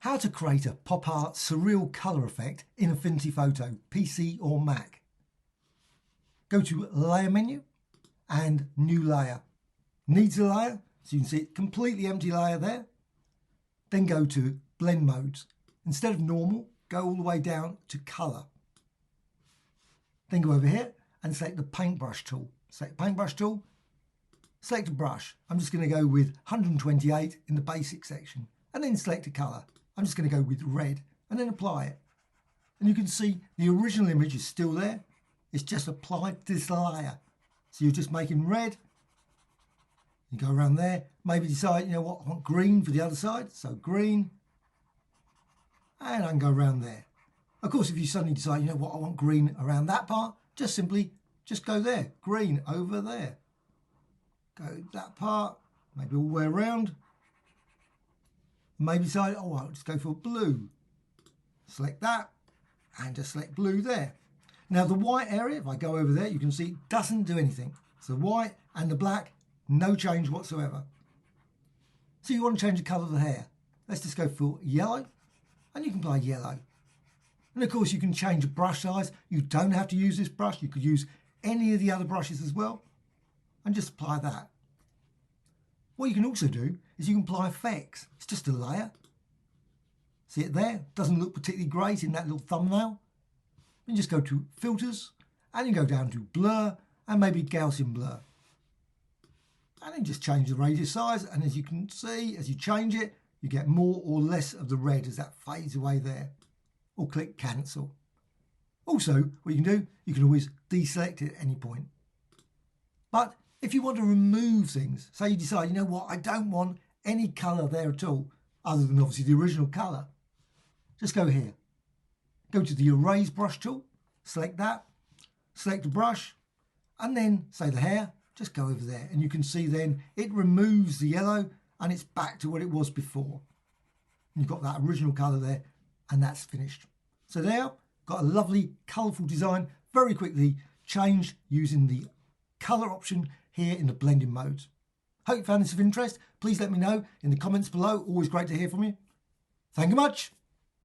How to create a pop art surreal colour effect in Affinity Photo, PC or Mac. Go to Layer menu and New Layer. Needs a layer, so you can see it completely empty layer there. Then go to Blend Modes. Instead of normal, go all the way down to Colour. Then go over here and select the Paintbrush tool. Select the Paintbrush tool, select a brush. I'm just going to go with 128 in the basic section, and then select a colour. I'm just going to go with red and then apply it. And you can see the original image is still there. It's just applied to this layer. So you're just making red. You go around there, maybe decide, you know what, I want green for the other side. So green. And I can go around there. Of course, if you suddenly decide, you know what, I want green around that part, just simply just go there. Green over there. Go that part, maybe all the way around. Maybe decide, oh, I'll just go for blue. Select that and just select blue there. Now the white area, if I go over there, you can see it doesn't do anything. So white and the black, no change whatsoever. So you want to change the colour of the hair. Let's just go for yellow, and you can apply yellow. And of course you can change the brush size. You don't have to use this brush. You could use any of the other brushes as well, and just apply that. What you can also do is you can apply effects. It's just a layer. See it there? Doesn't look particularly great in that little thumbnail. You just go to Filters, and you go down to Blur, and maybe Gaussian Blur. And then just change the radius size, and as you can see, as you change it, you get more or less of the red as that fades away there. Or click Cancel. Also, what you can do, you can always deselect it at any point. But if you want to remove things, say you decide, you know what, I don't want any colour there at all, other than obviously the original colour, just go here. Go to the Erase Brush tool, select that, select a brush, and then, say the hair, just go over there. And you can see then it removes the yellow and it's back to what it was before. And you've got that original colour there, and that's finished. So there, got a lovely colourful design, very quickly changed using the colour option here in the blending modes. Hope you found this of interest. Please let me know in the comments below. Always great to hear from you. Thank you much.